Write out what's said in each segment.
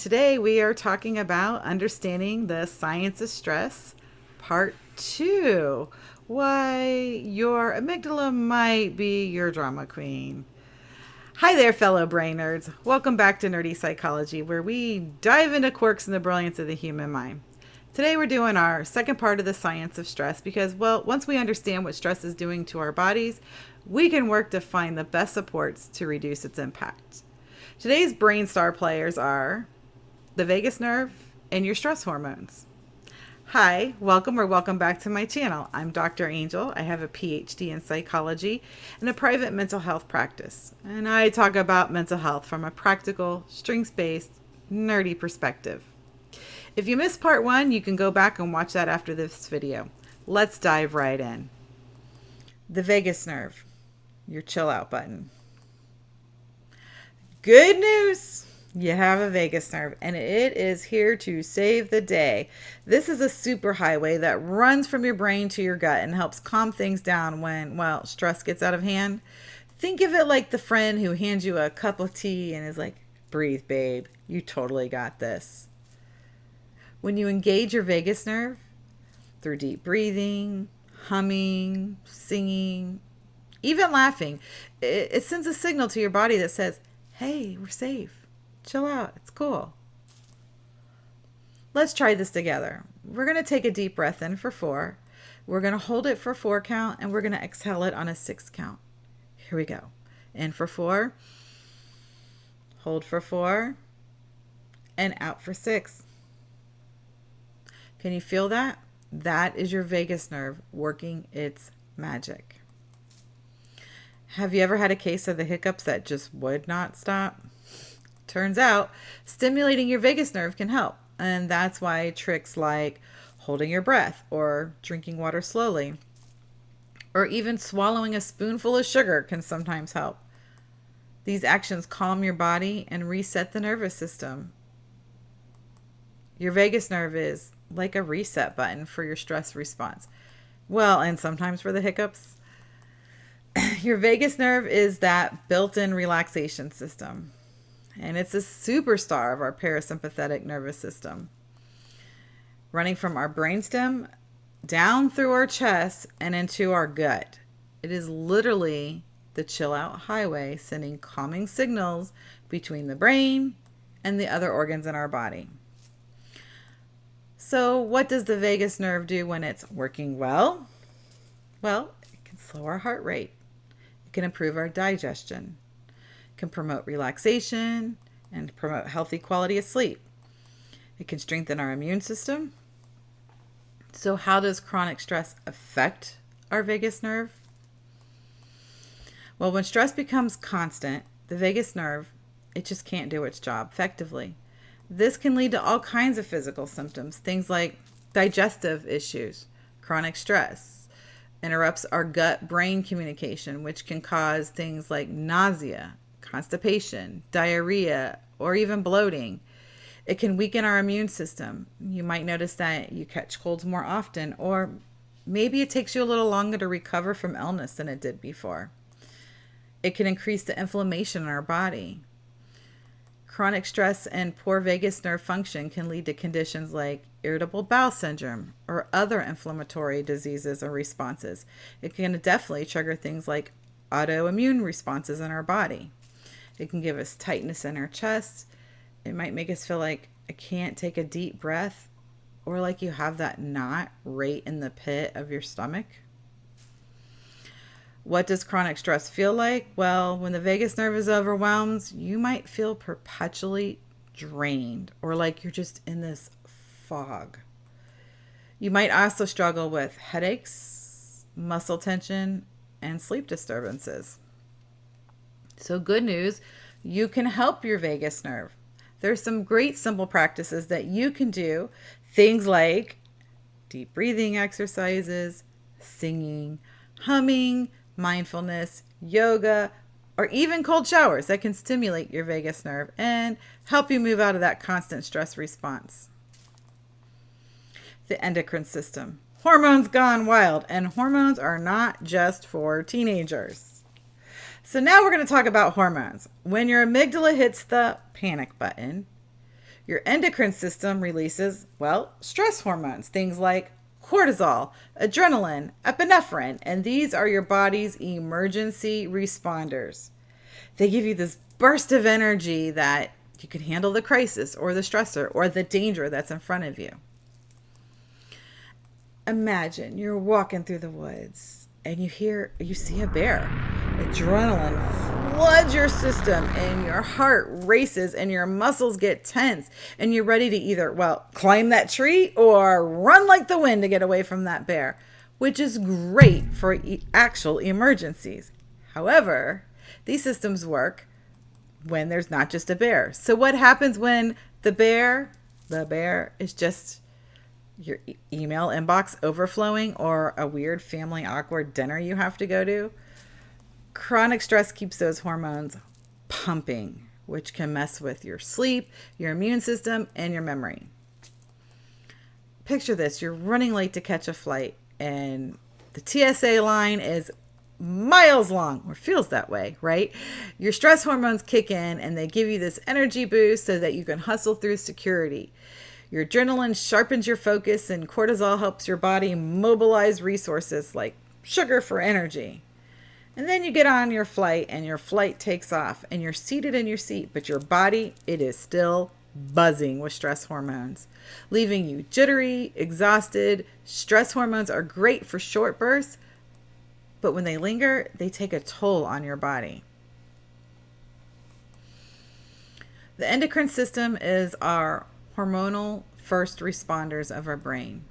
today we are talking about understanding the science of stress, part 2. Why your amygdala might be your drama queen. Hi there, fellow brain nerds. Welcome back to Nerdy Psychology, where we dive into quirks and the brilliance of the human mind. Today we're doing our second part of the science of stress because, well, once we understand what stress is doing to our bodies, we can work to find the best supports to reduce its impact. Today's brain star players are the vagus nerve and your stress hormones. Hi, welcome back to my channel. I'm Dr. Angel. I have a PhD in psychology and a private mental health practice. And I talk about mental health from a practical, strengths-based, nerdy perspective. If you missed part 1, you can go back and watch that after this video. Let's dive right in. The vagus nerve, your chill out button. Good news! You have a vagus nerve, and it is here to save the day. This is a superhighway that runs from your brain to your gut and helps calm things down when, well, stress gets out of hand. Think of it like the friend who hands you a cup of tea and is like, breathe, babe. You totally got this. When you engage your vagus nerve through deep breathing, humming, singing, even laughing, it sends a signal to your body that says, hey, we're safe. Chill out. It's cool. Let's try this together. We're going to take a deep breath in for 4. We're going to hold it for 4 count, and we're going to exhale it on a 6 count. Here we go. In for 4. Hold for 4. And out for 6. Can you feel that? That is your vagus nerve working its magic. Have you ever had a case of the hiccups that just would not stop? Turns out, stimulating your vagus nerve can help. And that's why tricks like holding your breath or drinking water slowly or even swallowing a spoonful of sugar can sometimes help. These actions calm your body and reset the nervous system. Your vagus nerve is like a reset button for your stress response. Well, and sometimes for the hiccups. Your vagus nerve is that built-in relaxation system, and it's a superstar of our parasympathetic nervous system. Running from our brainstem down through our chest and into our gut. It is literally the chill out highway sending calming signals between the brain and the other organs in our body. So what does the vagus nerve do when it's working well? Well, it can slow our heart rate. It can improve our digestion. It can promote relaxation and promote healthy quality of sleep. It can strengthen our immune system. So how does chronic stress affect our vagus nerve? Well, when stress becomes constant, the vagus nerve, it just can't do its job effectively. This can lead to all kinds of physical symptoms, things like digestive issues, chronic stress, interrupts our gut-brain communication, which can cause things like nausea, constipation, diarrhea, or even bloating. It can weaken our immune system. You might notice that you catch colds more often, or maybe it takes you a little longer to recover from illness than it did before. It can increase the inflammation in our body. Chronic stress and poor vagus nerve function can lead to conditions like irritable bowel syndrome or other inflammatory diseases or responses. It can definitely trigger things like autoimmune responses in our body. It can give us tightness in our chest. It might make us feel like I can't take a deep breath, or like you have that knot right in the pit of your stomach. What does chronic stress feel like? Well, when the vagus nerve is overwhelmed, you might feel perpetually drained or like you're just in this fog. You might also struggle with headaches, muscle tension, and sleep disturbances. So good news, you can help your vagus nerve. There's some great simple practices that you can do. Things like deep breathing exercises, singing, humming, mindfulness, yoga, or even cold showers that can stimulate your vagus nerve and help you move out of that constant stress response. The endocrine system. Hormones gone wild, and hormones are not just for teenagers. So now we're going to talk about hormones. When your amygdala hits the panic button, Your endocrine system releases, well, stress hormones, things like cortisol, adrenaline, epinephrine, and these are your body's emergency responders. They give you this burst of energy that you can handle the crisis or the stressor or the danger that's in front of you. Imagine you're walking through the woods and you see a bear. Adrenaline floods your system and your heart races and your muscles get tense and you're ready to either, well, climb that tree or run like the wind to get away from that bear, which is great for actual emergencies. However, these systems work when there's not just a bear. So what happens when the bear is just your email inbox overflowing or a weird family awkward dinner you have to go to? Chronic stress keeps those hormones pumping, which can mess with your sleep, your immune system, and your memory. Picture this. You're running late to catch a flight and the TSA line is miles long, or feels that way, right? Your stress hormones kick in and they give you this energy boost so that you can hustle through security. Your adrenaline sharpens your focus and cortisol helps your body mobilize resources like sugar for energy. And then you get on your flight and your flight takes off and you're seated in your seat, but your body, it is still buzzing with stress hormones, leaving you jittery, exhausted. Stress hormones are great for short bursts, but when they linger, they take a toll on your body. The endocrine system is our hormonal first responders of our brain.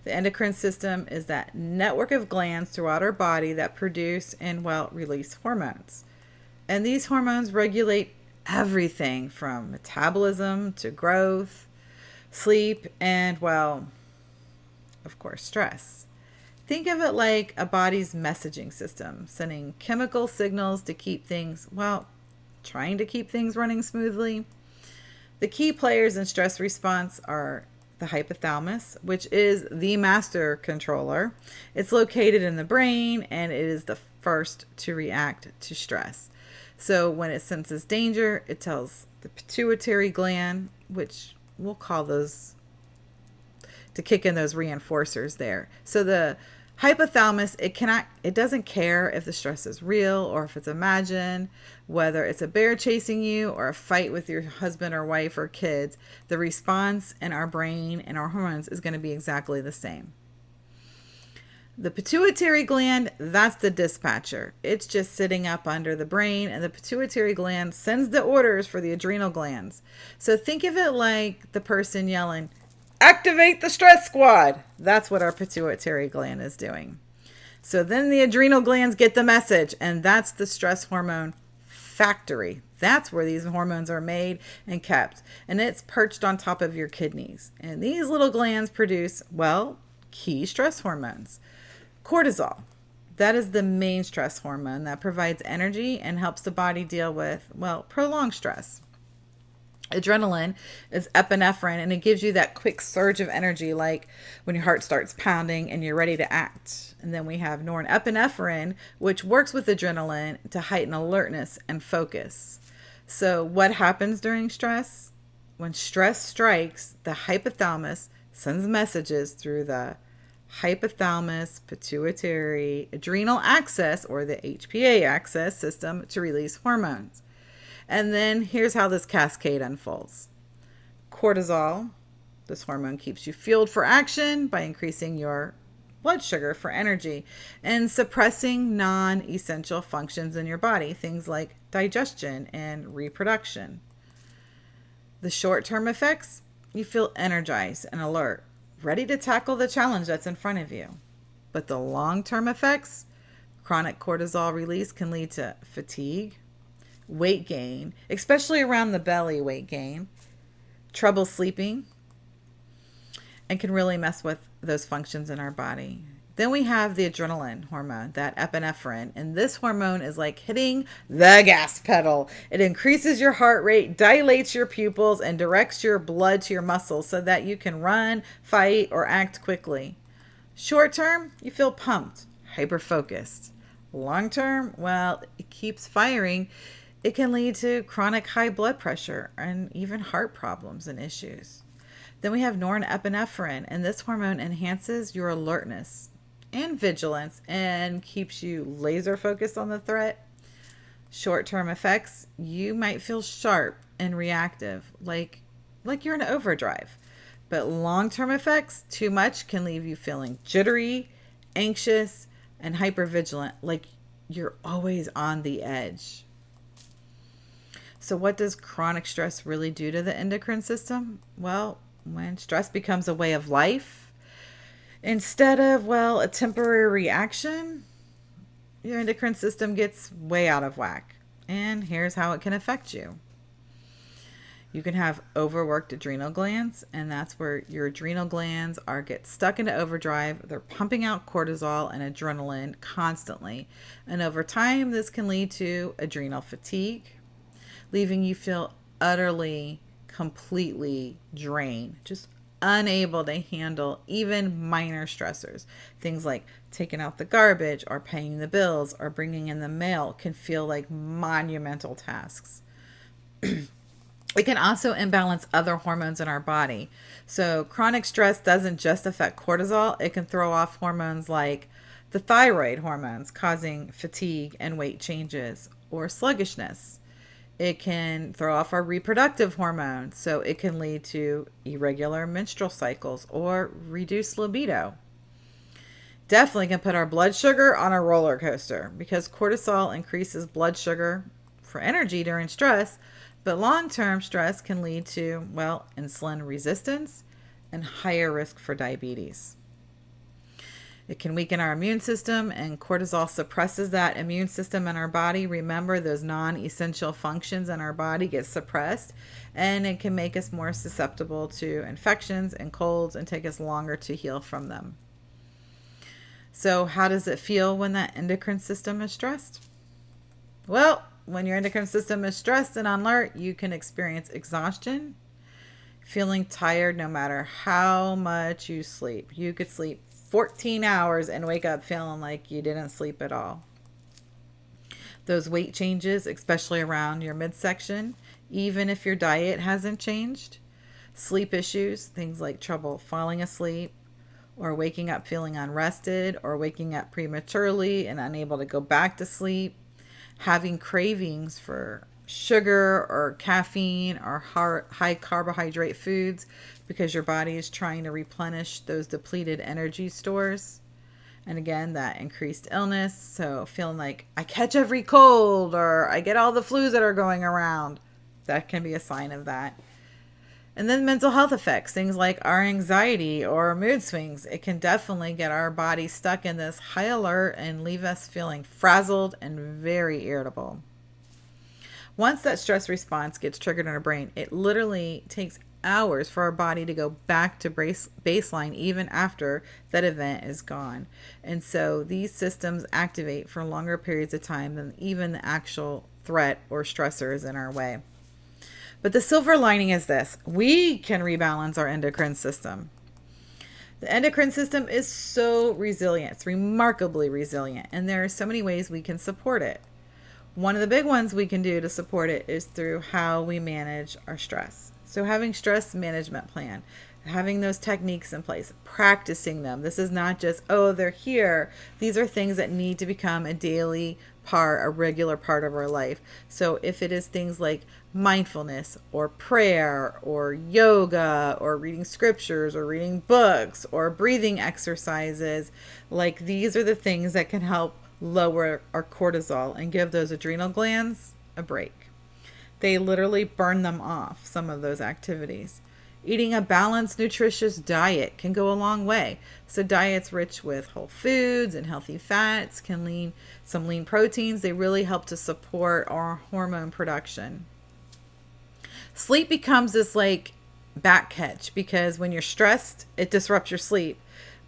The endocrine system is that network of glands throughout our body that produce and, well, release hormones. And these hormones regulate everything from metabolism to growth, sleep, and, well, of course, stress. Think of it like a body's messaging system, sending chemical signals to keep things, well, trying to keep things running smoothly. The key players in stress response are the hypothalamus, which is the master controller. It's located in the brain and it is the first to react to stress. So when it senses danger, it tells the pituitary gland, which we'll call those to kick in those reinforcers there. So the hypothalamus, it doesn't care if the stress is real or if it's imagined, whether it's a bear chasing you or a fight with your husband or wife or kids, the response in our brain and our hormones is going to be exactly the same. The pituitary gland, that's the dispatcher. It's just sitting up under the brain, and the pituitary gland sends the orders for the adrenal glands. So think of it like the person yelling, "Activate the stress squad." That's what our pituitary gland is doing. So then the adrenal glands get the message, and that's the stress hormone factory. That's where these hormones are made and kept. And it's perched on top of your kidneys. And these little glands produce, well, key stress hormones. Cortisol. That is the main stress hormone that provides energy and helps the body deal with, well, prolonged stress. Adrenaline is epinephrine, and it gives you that quick surge of energy, like when your heart starts pounding and you're ready to act. And then we have norepinephrine, which works with adrenaline to heighten alertness and focus. So what happens during stress? When stress strikes, the hypothalamus sends messages through the hypothalamus, pituitary, adrenal axis, or the HPA axis system to release hormones. And then here's how this cascade unfolds. Cortisol, this hormone keeps you fueled for action by increasing your blood sugar for energy and suppressing non-essential functions in your body, things like digestion and reproduction. The short-term effects, you feel energized and alert, ready to tackle the challenge that's in front of you. But the long-term effects, chronic cortisol release can lead to fatigue, weight gain, especially around the belly weight gain, trouble sleeping, and can really mess with those functions in our body. Then we have the adrenaline hormone, that epinephrine, and this hormone is like hitting the gas pedal. It increases your heart rate, dilates your pupils, and directs your blood to your muscles so that you can run, fight, or act quickly. Short term, you feel pumped, hyper-focused. Long term, well, it keeps firing It can lead to chronic high blood pressure and even heart problems and issues. Then we have norepinephrine, and this hormone enhances your alertness and vigilance and keeps you laser focused on the threat. Short-term effects, you might feel sharp and reactive, like you're in overdrive. But long-term effects, too much can leave you feeling jittery, anxious, and hypervigilant, like you're always on the edge. So what does chronic stress really do to the endocrine system? Well, when stress becomes a way of life, instead of, a temporary reaction, your endocrine system gets way out of whack. And here's how it can affect you. You can have overworked adrenal glands, and that's where your adrenal glands get stuck into overdrive. They're pumping out cortisol and adrenaline constantly. And over time, this can lead to adrenal fatigue, leaving you feel utterly, completely drained, just unable to handle even minor stressors. Things like taking out the garbage or paying the bills or bringing in the mail can feel like monumental tasks. It can also imbalance other hormones in our body. So chronic stress doesn't just affect cortisol. It can throw off hormones like the thyroid hormones, causing fatigue and weight changes or sluggishness. It can throw off our reproductive hormones, so it can lead to irregular menstrual cycles or reduced libido. Definitely can put our blood sugar on a roller coaster because cortisol increases blood sugar for energy during stress, but long-term stress can lead to, insulin resistance and higher risk for diabetes. It can weaken our immune system, and cortisol suppresses that immune system in our body. Remember, those non-essential functions in our body get suppressed, and it can make us more susceptible to infections and colds and take us longer to heal from them. So how does it feel when that endocrine system is stressed? Well, when your endocrine system is stressed and on alert, you can experience exhaustion, feeling tired no matter how much you sleep. You could sleep 14 hours and wake up feeling like you didn't sleep at all. Those weight changes, especially around your midsection, even if your diet hasn't changed. Sleep issues, things like trouble falling asleep, or waking up feeling unrested, or waking up prematurely and unable to go back to sleep. Having cravings for sugar or caffeine or high carbohydrate foods because your body is trying to replenish those depleted energy stores. And again, that increased illness. So feeling like I catch every cold or I get all the flus that are going around. That can be a sign of that. And then mental health effects, things like our anxiety or mood swings. It can definitely get our body stuck in this high alert and leave us feeling frazzled and very irritable. Once that stress response gets triggered in our brain, it literally takes hours for our body to go back to baseline even after that event is gone. And so these systems activate for longer periods of time than even the actual threat or stressor is in our way. But the silver lining is this: we can rebalance our endocrine system. The endocrine system is so resilient. It's remarkably resilient. And there are so many ways we can support it. One of the big ones we can do to support it is through how we manage our stress. So having stress management plan, having those techniques in place, practicing them. This is not just, they're here. These are things that need to become a daily part, a regular part of our life. So if it is things like mindfulness or prayer or yoga or reading scriptures or reading books or breathing exercises, like these are the things that can help lower our cortisol and give those adrenal glands a break. They literally burn them off, some of those activities. Eating a balanced, nutritious diet can go a long way. So diets rich with whole foods and healthy fats, some lean proteins, they really help to support our hormone production. Sleep becomes this like back catch because when you're stressed, it disrupts your sleep.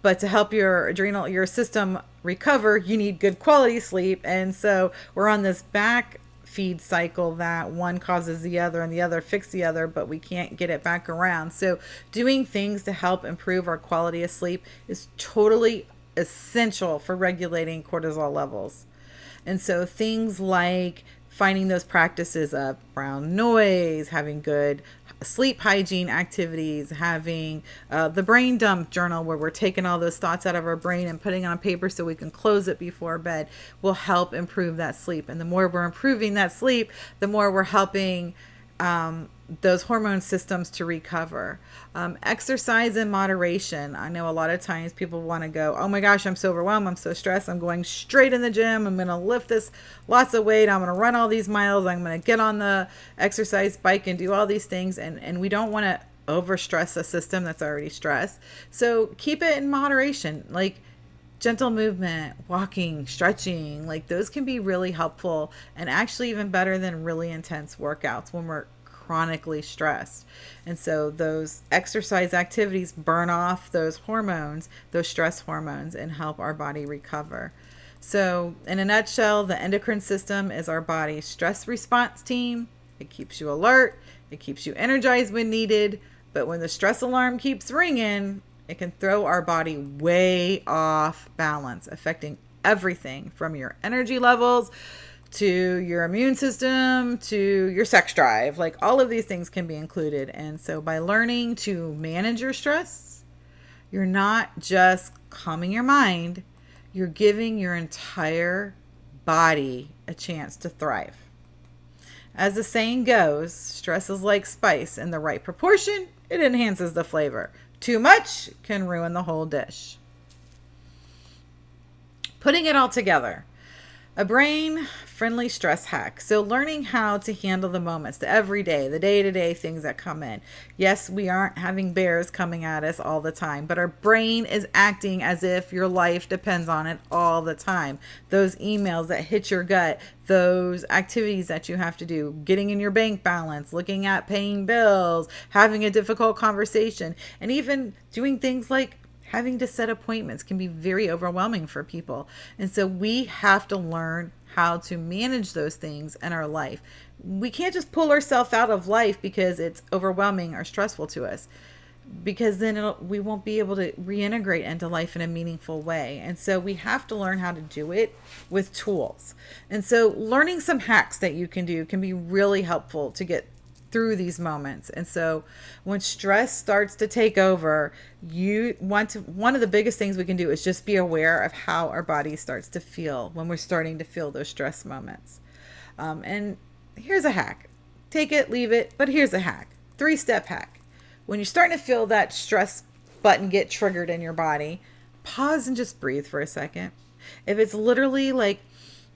But to help your system recover, you need good quality sleep. And so we're on this back feed cycle that one causes the other and the other fixes the other, but we can't get it back around. So doing things to help improve our quality of sleep is totally essential for regulating cortisol levels. And so things like finding those practices of brown noise, having good sleep hygiene activities, having the brain dump journal where we're taking all those thoughts out of our brain and putting it on paper so we can close it before bed, will help improve that sleep. And the more we're improving that sleep, the more we're helping those hormone systems to recover. Exercise in moderation. I know a lot of times people want to go, oh my gosh, I'm so overwhelmed, I'm so stressed, I'm going straight in the gym, I'm going to lift this lots of weight, I'm going to run all these miles, I'm going to get on the exercise bike and do all these things. And we don't want to overstress a system that's already stressed. So keep it in moderation. Like gentle movement, walking, stretching, like those can be really helpful and actually even better than really intense workouts when we're chronically stressed. And so those exercise activities burn off those hormones, those stress hormones, and help our body recover. So in a nutshell, the endocrine system is our body's stress response team. It keeps you alert, it keeps you energized when needed, but when the stress alarm keeps ringing, it can throw our body way off balance, affecting everything from your energy levels to your immune system to your sex drive. Like all of these things can be included. And so by learning to manage your stress, you're not just calming your mind, you're giving your entire body a chance to thrive. As the saying goes, stress is like spice. In the right proportion, it enhances the flavor. Too much can ruin the whole dish. Putting it all together. A brain-friendly stress hack. So learning how to handle the moments, the everyday, the day-to-day things that come in. Yes, we aren't having bears coming at us all the time, but our brain is acting as if your life depends on it all the time. Those emails that hit your gut, those activities that you have to do, getting in your bank balance, looking at paying bills, having a difficult conversation, and even doing things like having to set appointments can be very overwhelming for people. And so we have to learn how to manage those things in our life. We can't just pull ourselves out of life because it's overwhelming or stressful to us, because then we won't be able to reintegrate into life in a meaningful way. And so we have to learn how to do it with tools. And so learning some hacks that you can do can be really helpful to get through these moments. And so when stress starts to take over, one of the biggest things we can do is just be aware of how our body starts to feel when we're starting to feel those stress moments. And here's a hack. Take it, leave it, but here's a hack. 3-step hack. When you're starting to feel that stress button get triggered in your body, pause and just breathe for a second. If it's literally like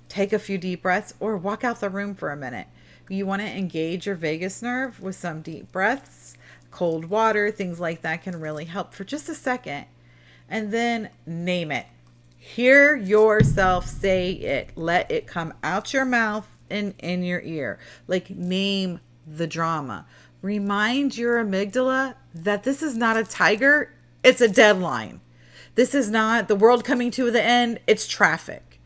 take a few deep breaths or walk out the room for a minute. You want to engage your vagus nerve with some deep breaths, cold water, things like that can really help for just a second. And then name it. Hear yourself say it. Let it come out your mouth and in your ear. Like name the drama. Remind your amygdala that this is not a tiger, it's a deadline. This is not the world coming to the end, it's traffic.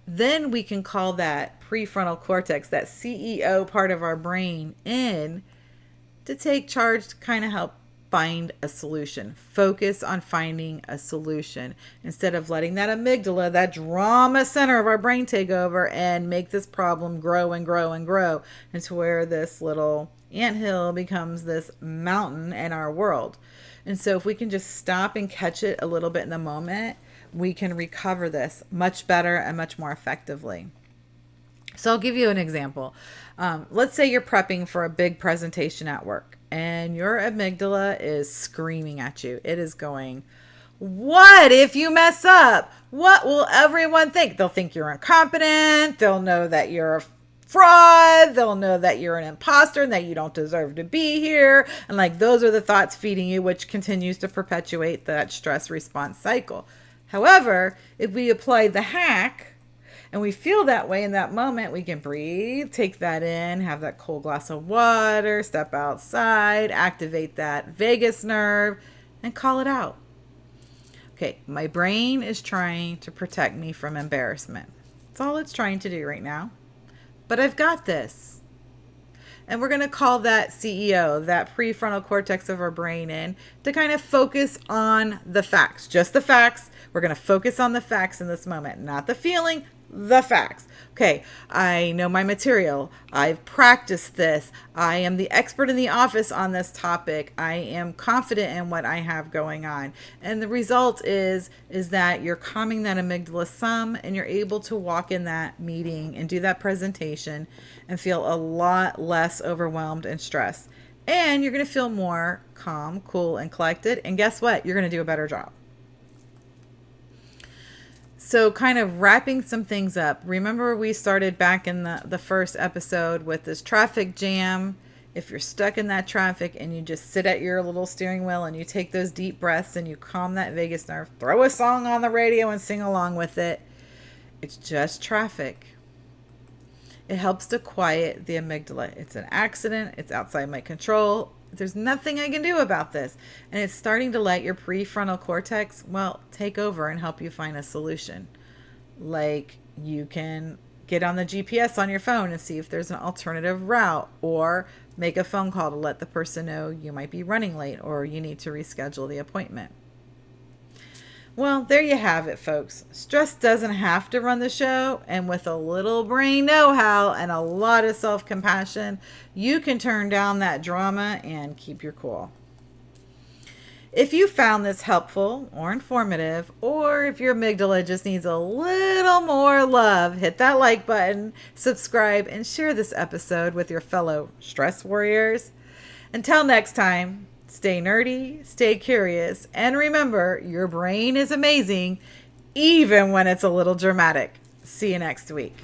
Then we can call that prefrontal cortex, that CEO part of our brain, in to take charge to kind of help find a solution. Focus on finding a solution instead of letting that amygdala, that drama center of our brain, take over and make this problem grow and grow and grow into where this little anthill becomes this mountain in our world. And so if we can just stop and catch it a little bit in the moment, we can recover this much better and much more effectively. So I'll give you an example. Let's say you're prepping for a big presentation at work and your amygdala is screaming at you. It is going, what if you mess up? What will everyone think? They'll think you're incompetent. They'll know that you're a fraud. They'll know that you're an imposter and that you don't deserve to be here. And like those are the thoughts feeding you, which continues to perpetuate that stress response cycle. However, if we apply the hack and we feel that way in that moment, we can breathe, take that in, have that cold glass of water, step outside, activate that vagus nerve, and call it out. Okay, my brain is trying to protect me from embarrassment. That's all it's trying to do right now. But I've got this. And we're going to call that CEO, that prefrontal cortex of our brain, in to kind of focus on the facts, just the facts. We're going to focus on the facts in this moment, not the feeling, the facts. Okay, I know my material. I've practiced this. I am the expert in the office on this topic. I am confident in what I have going on. And the result is that you're calming that amygdala some, and you're able to walk in that meeting and do that presentation and feel a lot less overwhelmed and stressed. And you're going to feel more calm, cool, and collected. And guess what? You're going to do a better job. So kind of wrapping some things up. Remember we started back in the first episode with this traffic jam. If you're stuck in that traffic and you just sit at your little steering wheel and you take those deep breaths and you calm that vagus nerve, throw a song on the radio and sing along with it. It's just traffic. It helps to quiet the amygdala. It's an accident. It's outside my control. There's nothing I can do about this. And it's starting to let your prefrontal cortex, well, take over and help you find a solution. Like you can get on the GPS on your phone and see if there's an alternative route, or make a phone call to let the person know you might be running late or you need to reschedule the appointment. Well, there you have it, folks. Stress doesn't have to run the show, and with a little brain know-how and a lot of self-compassion, you can turn down that drama and keep your cool. If you found this helpful or informative, or if your amygdala just needs a little more love, hit that like button, subscribe, and share this episode with your fellow stress warriors. Until next time, stay nerdy, stay curious, and remember, your brain is amazing, even when it's a little dramatic. See you next week.